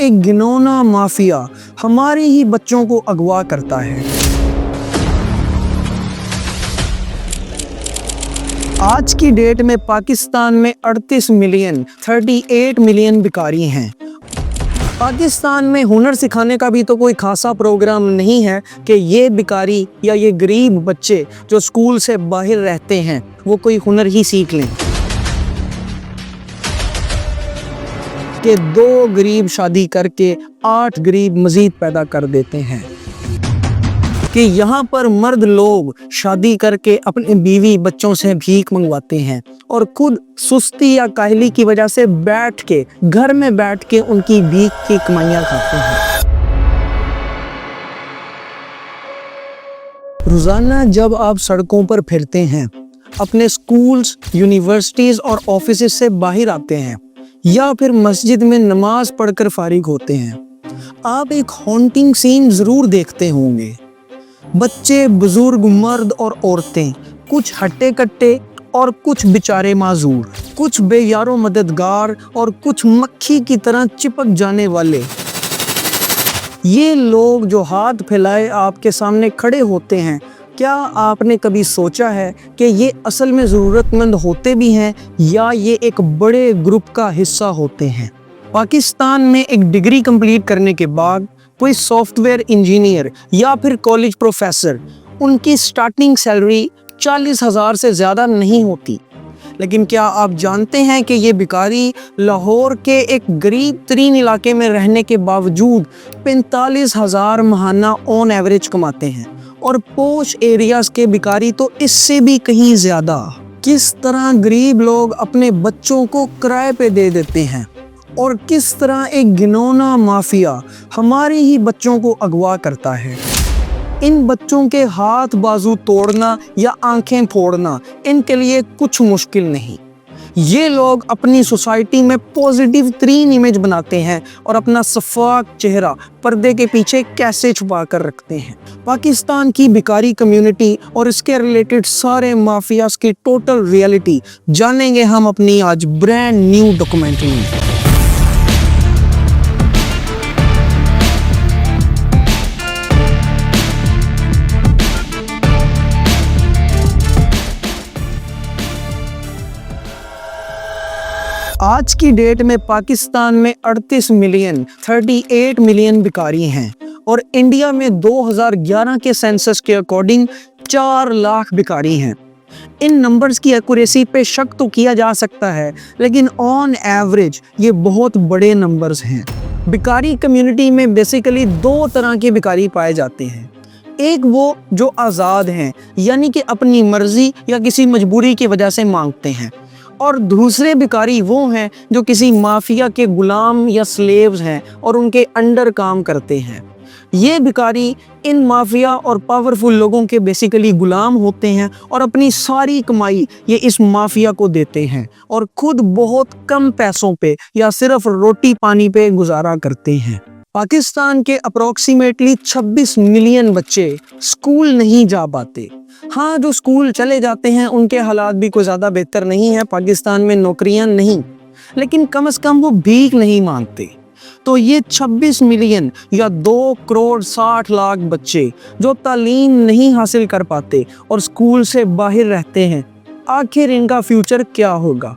ایک گنونا مافیا ہمارے ہی بچوں کو اغوا کرتا ہے۔ آج کی ڈیٹ میں پاکستان میں 38 ملین بیکاری ہیں۔ پاکستان میں ہنر سکھانے کا بھی تو کوئی خاصا پروگرام نہیں ہے کہ یہ بیکاری یا یہ غریب بچے جو اسکول سے باہر رہتے ہیں وہ کوئی ہنر ہی سیکھ لیں۔ کہ 2 غریب شادی کر کے 8 غریب مزید پیدا کر دیتے ہیں۔ کہ یہاں پر مرد لوگ شادی کر کے اپنے بیوی بچوں سے بھیک منگواتے ہیں اور خود سستی یا کاہلی کی وجہ سے گھر میں بیٹھ کے ان کی بھیک کی کمائیاں کھاتے ہیں۔ روزانہ جب آپ سڑکوں پر پھرتے ہیں، اپنے سکولز، یونیورسٹیز اور آفیسز سے باہر آتے ہیں یا پھر مسجد میں نماز پڑھ کر فارغ ہوتے ہیں، آپ ایک ہانٹنگ سین ضرور دیکھتے ہوں گے۔ بچے، بزرگ، مرد اور عورتیں، کچھ ہٹے کٹے اور کچھ بیچارے معذور، کچھ بے یار و مددگار اور کچھ مکھی کی طرح چپک جانے والے۔ یہ لوگ جو ہاتھ پھیلائے آپ کے سامنے کھڑے ہوتے ہیں، کیا آپ نے کبھی سوچا ہے کہ یہ اصل میں ضرورت مند ہوتے بھی ہیں یا یہ ایک بڑے گروپ کا حصہ ہوتے ہیں؟ پاکستان میں ایک ڈگری کمپلیٹ کرنے کے بعد کوئی سافٹ ویئر انجینئر یا پھر کالج پروفیسر، ان کی سٹارٹنگ سیلری 40,000 سے زیادہ نہیں ہوتی۔ لیکن کیا آپ جانتے ہیں کہ یہ بیکاری لاہور کے ایک غریب ترین علاقے میں رہنے کے باوجود 45,000 ماہانہ آن ایوریج کماتے ہیں، اور پوش ایریاز کے بیکاری تو اس سے بھی کہیں زیادہ۔ کس طرح غریب لوگ اپنے بچوں کو کرائے پہ دے دیتے ہیں اور کس طرح ایک گنونا مافیا ہمارے ہی بچوں کو اغوا کرتا ہے۔ ان بچوں کے ہاتھ بازو توڑنا یا آنکھیں پھوڑنا ان کے لیے کچھ مشکل نہیں۔ یہ لوگ اپنی سوسائٹی میں پوزیٹیو ترین امیج بناتے ہیں اور اپنا شفاف چہرہ پردے کے پیچھے کیسے چھپا کر رکھتے ہیں۔ پاکستان کی بیکاری کمیونٹی اور اس کے ریلیٹڈ سارے مافیاز کی ٹوٹل ریئلٹی جانیں گے ہم اپنی آج برانڈ نیو ڈاکومنٹری میں۔ آج کی ڈیٹ میں پاکستان میں 38 ملین بیکاری ہیں اور انڈیا میں 2011 کے سینسس کے اکارڈنگ 4 لاکھ بیکاری ہیں۔ ان نمبرز کی ایکوریسی پہ شک تو کیا جا سکتا ہے، لیکن آن ایوریج یہ بہت بڑے نمبرز ہیں۔ بیکاری کمیونٹی میں بیسیکلی 2 طرح کے بیکاری پائے جاتے ہیں۔ ایک وہ جو آزاد ہیں، یعنی کہ اپنی مرضی یا کسی مجبوری کی وجہ سے مانگتے ہیں، اور دوسرے بیکاری وہ ہیں جو کسی مافیا کے غلام یا سلیوز ہیں اور ان کے انڈر کام کرتے ہیں۔ یہ بیکاری ان مافیا اور پاورفل لوگوں کے بیسیکلی غلام ہوتے ہیں اور اپنی ساری کمائی یہ اس مافیا کو دیتے ہیں اور خود بہت کم پیسوں پہ یا صرف روٹی پانی پہ گزارا کرتے ہیں۔ پاکستان کے اپروکسیمیٹلی 26 ملین بچے سکول نہیں جا پاتے۔ ہاں، جو سکول چلے جاتے ہیں ان کے حالات بھی کوئی زیادہ بہتر نہیں ہے، پاکستان میں نوکریاں نہیں، لیکن کم از کم وہ بھیک نہیں مانگتے۔ تو یہ 26 ملین یا 2 کروڑ 60 لاکھ بچے جو تعلیم نہیں حاصل کر پاتے اور سکول سے باہر رہتے ہیں، آخر ان کا فیوچر کیا ہوگا؟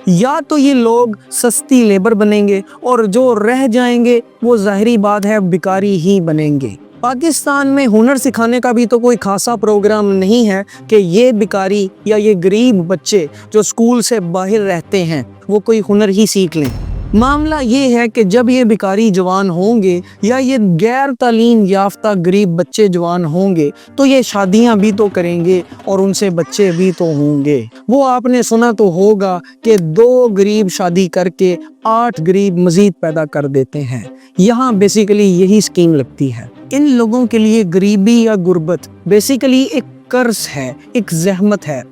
یا تو یہ لوگ سستی لیبر بنیں گے اور جو رہ جائیں گے وہ ظاہری بات ہے بیکاری ہی بنیں گے۔ پاکستان میں ہنر سکھانے کا بھی تو کوئی خاصا پروگرام نہیں ہے کہ یہ بیکاری یا یہ غریب بچے جو سکول سے باہر رہتے ہیں وہ کوئی ہنر ہی سیکھ لیں۔ معاملہ یہ ہے کہ جب یہ بیکاری جوان ہوں گے یا یہ غیر تعلیم یافتہ غریب بچے جوان ہوں گے تو یہ شادیاں بھی تو کریں گے اور ان سے بچے بھی تو ہوں گے۔ وہ آپ نے سنا تو ہوگا کہ 2 غریب شادی کر کے 8 غریب مزید پیدا کر دیتے ہیں۔ یہاں بیسیکلی یہی سکیم لگتی ہے۔ ان لوگوں کے لیے غریبی یا غربت بیسیکلی ایک قرض ہے، ایک زحمت ہے۔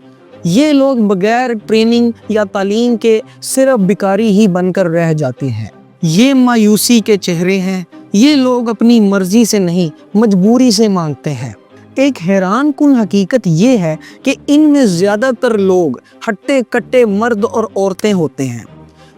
یہ لوگ بغیر ٹریننگ یا تعلیم کے صرف بیکاری ہی بن کر رہ جاتے ہیں۔ یہ مایوسی کے چہرے ہیں۔ یہ لوگ اپنی مرضی سے نہیں، مجبوری سے مانگتے ہیں۔ ایک حیران کن حقیقت یہ ہے کہ ان میں زیادہ تر لوگ ہٹے کٹے مرد اور عورتیں ہوتے ہیں۔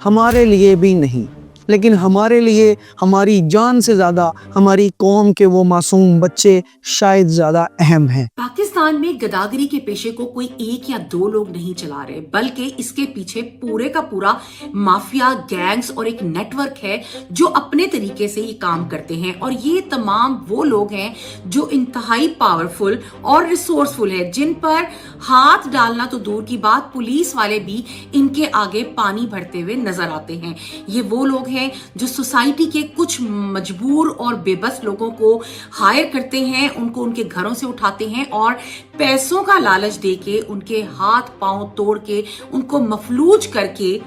ہمارے لیے بھی نہیں، لیکن ہمارے لیے ہماری جان سے زیادہ ہماری قوم کے وہ معصوم بچے شاید زیادہ اہم ہیں۔ پاکستان میں گداگری کے پیشے کو کوئی ایک یا دو لوگ نہیں چلا رہے، بلکہ اس کے پیچھے پورے کا پورا مافیا، گینگز اور ایک نیٹ ورک ہے جو اپنے طریقے سے یہ کام کرتے ہیں، اور یہ تمام وہ لوگ ہیں جو انتہائی پاورفل اور ریسورسفل ہے، جن پر ہاتھ ڈالنا تو دور کی بات، پولیس والے بھی ان کے آگے پانی بھرتے ہوئے نظر آتے ہیں۔ یہ وہ لوگ ہیں جو سوسائٹی کے کچھ مجبور اور بے بس لوگوں کو ہائر کرتے ہیں، ان کو ان کے گھروں سے اٹھاتے ہیں اور پیسوں کا لالچ دے کے ان کے ہاتھ پاؤں توڑ کے ان کو مفلوج کر کے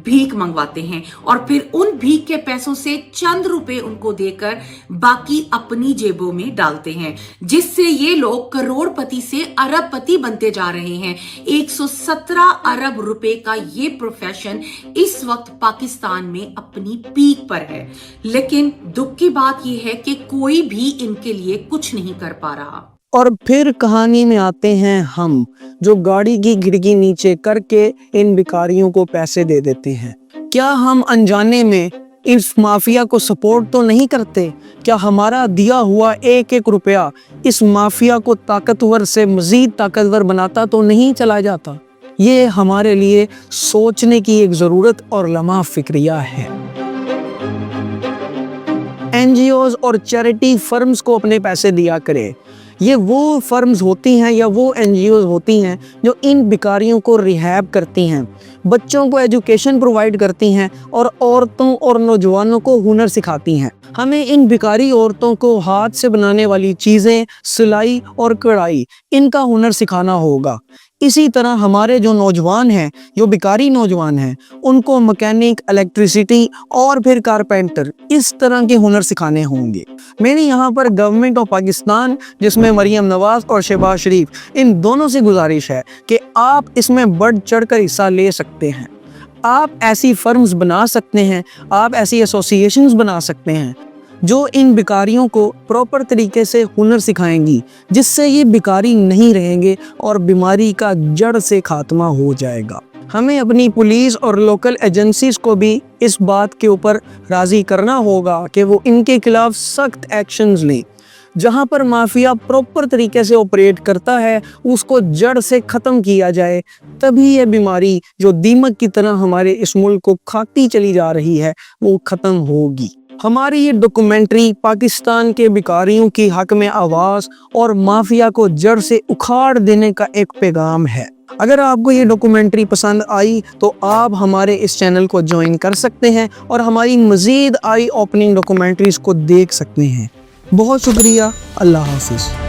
بھیک منگواتے ہیں، اور پھر ان بھیک کے پیسوں سے چند روپے ان کو دے کر باقی اپنی جیبوں میں ڈالتے ہیں، جس سے یہ لوگ کروڑ پتی سے ارب پتی بنتے جا رہے ہیں۔ 117 ارب روپے کا یہ پروفیشن اس وقت پاکستان میں اپنی پیک پر ہے، لیکن دکھ کی بات یہ ہے کہ کوئی بھی ان کے لیے کچھ نہیں کر پا رہا۔ اور پھر کہانی میں آتے ہیں ہم، جو گاڑی کی کھڑکی نیچے کر کے ان بھکاریوں کو پیسے دے دیتے ہیں۔ کیا ہم انجانے میں اس مافیا کو سپورٹ تو نہیں کرتے؟ کیا ہمارا دیا ہوا ایک ایک روپیہ اس مافیا کو طاقتور سے مزید طاقتور بناتا تو نہیں چلا جاتا؟ یہ ہمارے لیے سوچنے کی ایک ضرورت اور لمحہ فکریہ ہے۔ این جی اوز اور چیریٹی فرمز کو اپنے پیسے دیا کرے۔ یہ وہ فرمز ہوتی ہیں یا وہ این جی اوز ہوتی ہیں جو ان بیکاریوں کو ریہیب کرتی ہیں، بچوں کو ایجوکیشن پرووائیڈ کرتی ہیں اور عورتوں اور نوجوانوں کو ہنر سکھاتی ہیں۔ ہمیں ان بیکاری عورتوں کو ہاتھ سے بنانے والی چیزیں، سلائی اور کڑھائی، ان کا ہنر سکھانا ہوگا۔ اسی طرح ہمارے جو نوجوان ہیں، جو بیکاری نوجوان ہیں، ان کو مکینک، الیکٹریسٹی اور پھر کارپینٹر، اس طرح کے ہنر سکھانے ہوں گے۔ میری یہاں پر گورنمنٹ آف پاکستان، جس میں مریم نواز اور شہباز شریف، ان دونوں سے گزارش ہے کہ آپ اس میں بڑھ چڑھ کر حصہ لے سکتے ہیں۔ آپ ایسی فرمز بنا سکتے ہیں، آپ ایسی ایسوسیشنز بنا سکتے ہیں جو ان بیکاریوں کو پراپر طریقے سے ہنر سکھائیں گی، جس سے یہ بیکاری نہیں رہیں گے اور بیماری کا جڑ سے خاتمہ ہو جائے گا۔ ہمیں اپنی پولیس اور لوکل ایجنسیز کو بھی اس بات کے اوپر راضی کرنا ہوگا کہ وہ ان کے خلاف سخت ایکشنز لیں۔ جہاں پر مافیا پراپر طریقے سے آپریٹ کرتا ہے، اس کو جڑ سے ختم کیا جائے، تبھی یہ بیماری جو دیمک کی طرح ہمارے اس ملک کو کھاتی چلی جا رہی ہے، وہ ختم ہوگی۔ ہماری یہ ڈاکومنٹری پاکستان کے بیکاریوں کی حق میں آواز اور مافیا کو جڑ سے اکھاڑ دینے کا ایک پیغام ہے۔ اگر آپ کو یہ ڈاکومنٹری پسند آئی تو آپ ہمارے اس چینل کو جوائن کر سکتے ہیں اور ہماری مزید آئی اوپننگ ڈاکومنٹریز کو دیکھ سکتے ہیں۔ بہت شکریہ، اللہ حافظ۔